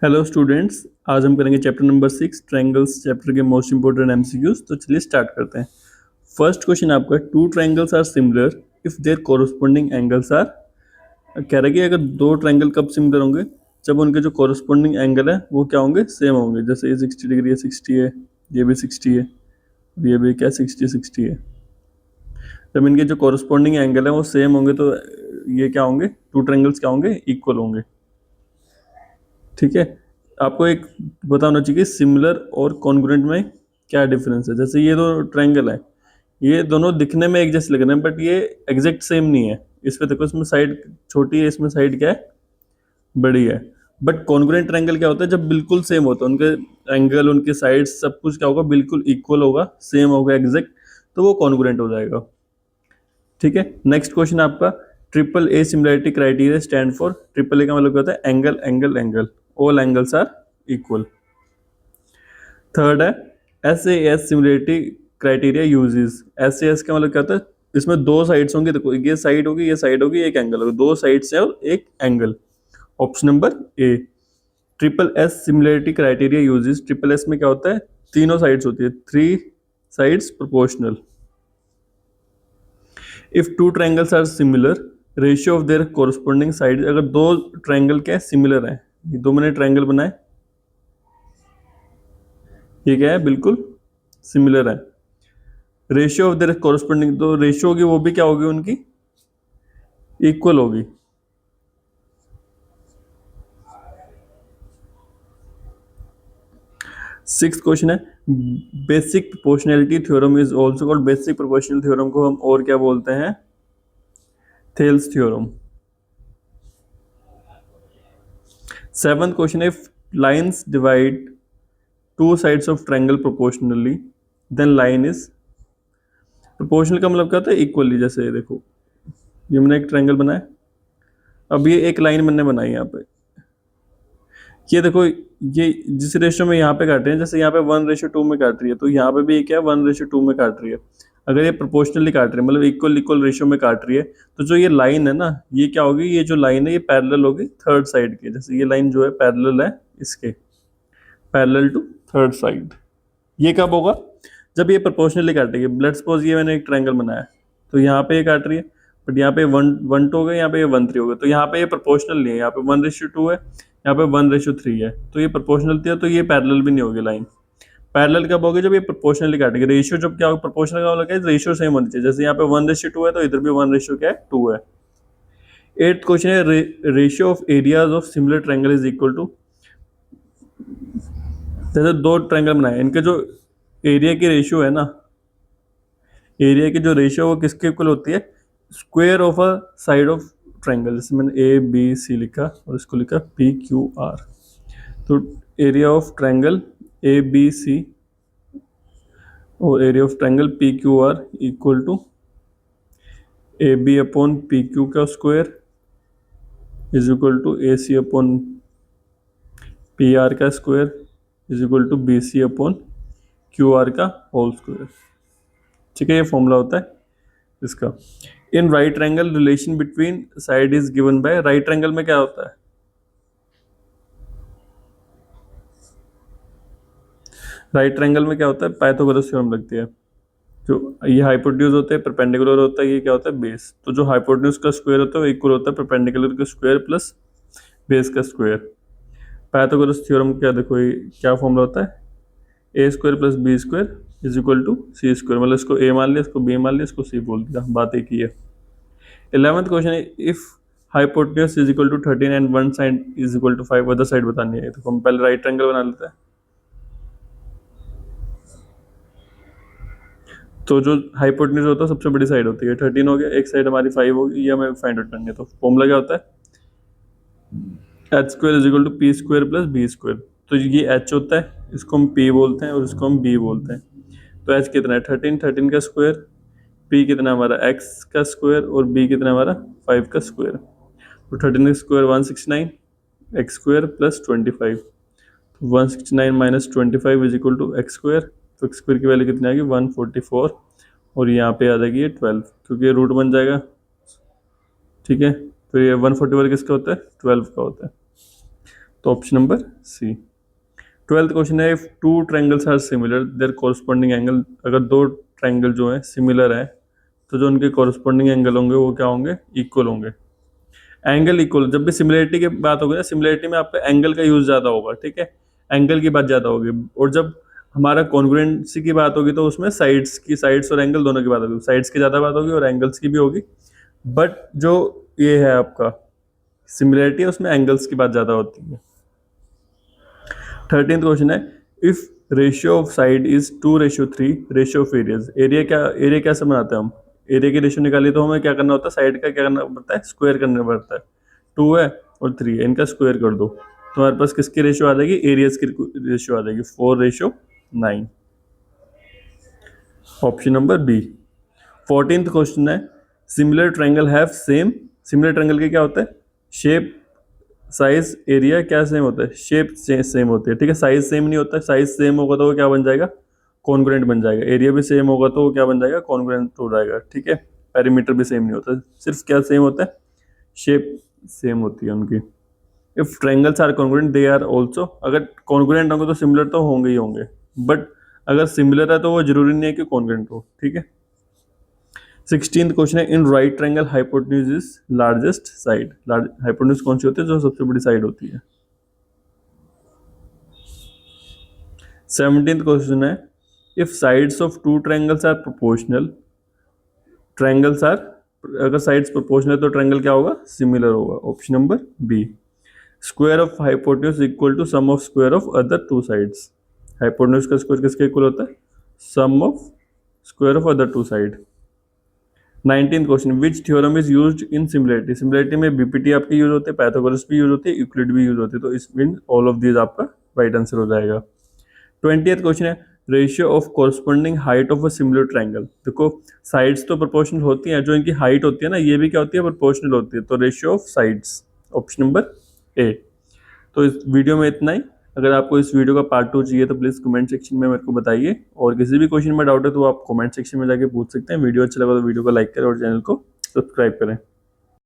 Hello students, आज हम करेंगे चैप्टर नंबर 6 ट्रायंगल्स चैप्टर के मोस्ट इंपोर्टेंट एमसीक्यूज। तो चलिए स्टार्ट करते हैं। फर्स्ट क्वेश्चन आपका, two triangles are similar if their corresponding angles are. कह रहा है कि अगर दो ट्रायंगल कब सिमिलर होंगे, जब उनके जो कोरस्पोंडिंग एंगल है वो क्या होंगे, सेम होंगे। जैसे ये 60 डिग्री है, 60 है, ये भी 60 है, ये भी क्या 60 है। जब इनके जो कोरस्पोंडिंग एंगल है वो सेम होंगे तो ये क्या होंगे, टू ट्रायंगल्स क्या होंगे, इक्वल होंगे। ठीक है, आपको एक पता होना चाहिए सिमिलर और कॉन्ग्रुएंट में क्या डिफरेंस है। जैसे ये दो ट्रायंगल है, ये दोनों दिखने में एक जैसे लग रहे हैं बट ये एग्जैक्ट सेम नहीं है। इस पे देखो, इसमें साइड छोटी है, इसमें साइड क्या है, बड़ी है। बट कॉन्ग्रुएंट ट्रायंगल क्या होता है, जब बिल्कुल सेम होता है, उनके एंगल, उनके साइड, सब कुछ क्या होगा, बिल्कुल इक्वल होगा, सेम होगा, एग्जैक्ट, तो वो कॉन्ग्रुएंट हो जाएगा। ठीक है, नेक्स्ट क्वेश्चन आपका, triple A similarity criteria stand for. Triple A का मतलब क्या होता है, angle angle angle, all angles are equal. Third है S A S similarity criteria uses. S A S का मतलब क्या होता है, इसमें दो साइड्स होंगे, देखो ये साइड होगी, ये साइड होगी, एक एंगल होगा, दो साइड्स है और एक एंगल। Option number A. Triple S similarity criteria uses. Triple S में क्या होता है, तीनों साइड्स होती है, three sides proportional. If two triangles are similar, ratio of their corresponding side. अगर दो ट्रायंगल क्या है, सिमिलर है, ये दो मैंने ट्रायंगल बनाए, ये क्या है, बिल्कुल सिमिलर है। रेशियो ऑफ देयर कोरस्पोंडिंग, तो रेशियो होगी वो भी क्या होगी, उनकी इक्वल होगी। सिक्स क्वेश्चन है, basic proportionality theorem is also called. Basic proportional theorem को हम और क्या बोलते हैं, थेल्स थ्योरम। सेवंथ क्वेश्चन है, if lines divide two sides of triangle proportionally then line is. Proportional का मतलब क्या होता है, इक्वली। जैसे देखो, ये मैंने एक ट्रायंगल बनाया, अब ये एक लाइन मैंने बनाई यहाँ पे, ये देखो, ये जिस रेशियो में यहाँ पे काट रही है, जैसे यहाँ पे 1:2 में काट रही है, तो यहाँ पे भी क्या है, 1:2 में काट रही है। अगर ये प्रोपोर्शनली काट रही है, मतलब इक्वल इक्वल रेशियो में काट रही है, तो जो ये लाइन है ना, ये क्या होगी, ये जो लाइन है ये पैरेलल होगी थर्ड साइड के। जैसे ये लाइन जो है पैरेलल है इसके, पैरेलल टू थर्ड साइड। ये कब होगा, जब ये प्रोपोर्शनली काटेगी। लेट्स सपोज ये मैंने एक ट्रायंगल बनाया, तो यहाँ पे ये काट रही है, बट यहाँ पे 1:1:2 हो गया, यहाँ पे ये 1:3 हो गया, तो यहाँ पे ये प्रोपोर्शनल नहीं है, यहाँ पे 1:2 है, यहाँ पे 1:3 है, तो ये प्रोपोर्शनल थी, तो ये पैरेलल भी नहीं होगी लाइन। पैरेलल कब होगी, जब ये प्रोपोर्शनली काटेगी। रेशियो जब क्या होगा, प्रोपोर्शनल का मतलब क्या है, रेशियो सेम होनी चाहिए। जैसे यहाँ पे 1:2 है, तो इधर भी 1:2 क्या है, 2 है। एट्थ क्वेश्चन है, ratio of areas of similar triangle is equal to. जैसे दो ट्रायंगल बनाए, इनके जो एरिया की रेशियो है ना, एरिया की जो रेशियो वो किसके इक्वल होती है, square of a side of triangle. जैसे मैंने ए बी सी लिखा और इसको लिखा पी क्यू आर, तो area of triangle A B C और area of triangle P Q R equal to A B upon P Q का square is equal to A C upon P R का square is equal to B C upon Q R का whole square. ठीक है, ये formula होता है इसका। In right triangle relation between side is given by. Right triangle में क्या होता है, राइट ट्रायंगल में क्या होता है, पाइथागोरस थ्योरम लगती है। जो ये हाइपोटेन्यूज होते हैं, परपेंडिकुलर होता है, ये क्या होता है, बेस। तो जो हाइपोटेन्यूज का स्क्वायर होता है वो इक्वल होता है परपेंडिकुलर का स्क्वायर प्लस बेस का स्क्वायर। पाइथागोरस थ्योरम क्या, देखो ये क्या फॉर्मूला होता है, A square plus B square is equal to C square. मतलब इसको ए मान लिया, इसको बी मान लिया, इसको सी बोल दिया, बात एक ही है। 11th क्वेश्चन है, if hypotenuse is equal to 13 and one side is equal to 5, other side बतानी है। तो हम पहले राइट ट्रायंगल बना लेते हैं। तो जो हाइपोटेन्यूज होता है सबसे बड़ी साइड होती है, 13 हो गया, एक साइड हमारी 5 होगी, ये हमें फाइंड आउट करनी है। तो फॉर्मूला क्या होता है, H square is equal to P square plus B square. तो ये एच होता है, इसको हम पी बोलते हैं और इसको हम बी बोलते हैं। तो एच कितना है, 13, 13 का स्क्वायर, पी कितना हमारा एक्स का स्क्वायर और बी कितना हमारा 5 का स्क्वायर। तो 13 का square 169, X square plus 25, 169 minus 25 is equal to X square. तो एक्स स्क्वायर की वैल्यू कितनी आएगी, 144, और यहाँ पे आ जाएगी ये 12, क्योंकि ये रूट बन जाएगा। ठीक है, तो ये 144 किसका होता है, 12 का होता है। तो option number C. 12th question है, if two triangles are similar their corresponding angle, अगर दो ट्रायंगल जो है सिमिलर है तो जो उनके कॉरस्पॉन्डिंग एंगल होंगे वो क्या होंगे, इक्वल होंगे। एंगल इक्वल, जब भी सिमिलरिटी की बात होगी ना, सिमिलरिटी में आपका एंगल का यूज ज़्यादा होगा, ठीक है, एंगल की बात ज़्यादा होगी। और जब हमारा कॉन्ग्रुएंसी की बात होगी तो उसमें साइड्स और एंगल दोनों की बात होगी, साइड्स की ज़्यादा बात होगी और एंगल्स की भी होगी। बट जो ये है आपका सिमिलरिटी है उसमें एंगल्स की बात ज़्यादा होती है। 13th क्वेश्चन है, if ratio of side is 2:3 ratio of areas, area कैसे बनाते हैं हम, एरिया की रेशियो निकाली तो हमें क्या करना होता है, साइड का क्या करना पड़ता है, स्क्वायर करना पड़ता है। 2 है और 3 है, इनका स्क्वायर कर दो तो हमारे पास किसकी रेशियो आ जाएगी, एरियाज की रेशियो आ जाएगी 4:9। Option number B. 14th question है, similar triangle have same, similar triangle के क्या होता है, शेप साइज एरिया क्या सेम होता है, शेप सेम होती है, ठीक है। साइज सेम नहीं होता है, साइज सेम होगा तो वो क्या बन जाएगा, कॉन्ग्रुएंट बन जाएगा। एरिया भी सेम होगा तो वो क्या बन जाएगा, कॉन्ग्रुएंट हो जाएगा, ठीक है। पेरीमीटर भी सेम नहीं होता, सिर्फ क्या सेम होता है, शेप सेम होती है उनकी। If triangles are congruent they are also, अगर कॉन्ग्रुएंट होंगे तो सिमिलर तो होंगे ही होंगे, बट अगर सिमिलर है तो वो जरूरी नहीं है कि कॉन्ग्रुएंट हो, ठीक है। 16th क्वेश्चन है, in right triangle hypotenuse is largest side, hypotenuse कौन सी होती है, जो सबसे बड़ी साइड होती है। 17th क्वेश्चन है, if sides of two triangles are proportional, triangles are, अगर साइड्स प्रोपोर्शनल तो ट्रायंगल क्या होगा, सिमिलर होगा। Option number B. Square of hypotenuse equal to sum of square of other two sides, hypotenuse का square किसके equal होता है, sum of square of other two side. 19th question, which theorem is used in similarity, similarity में BPT आपकी use होते हैं, Pythagoras भी use होती है, यूक्लिड भी यूज होती है, तो इस मीन ऑल ऑफ दीज आपका राइट आंसर हो जाएगा। 20th क्वेश्चन है, ratio of corresponding height of a similar triangle, देखो साइड्स तो प्रोपोर्शनल होती हैं, जो इनकी हाइट होती है ना ये भी क्या होती है, प्रोपोर्शनल होती है, तो ratio of sides, option number ए। तो इस वीडियो में इतना ही। अगर आपको इस वीडियो का पार्ट 2 चाहिए तो प्लीज़ कमेंट सेक्शन में मेरे को बताइए, और किसी भी क्वेश्चन में डाउट है तो आप कमेंट सेक्शन में जाके पूछ सकते हैं। वीडियो अच्छा लगा तो वीडियो को लाइक करें और चैनल को सब्सक्राइब करें।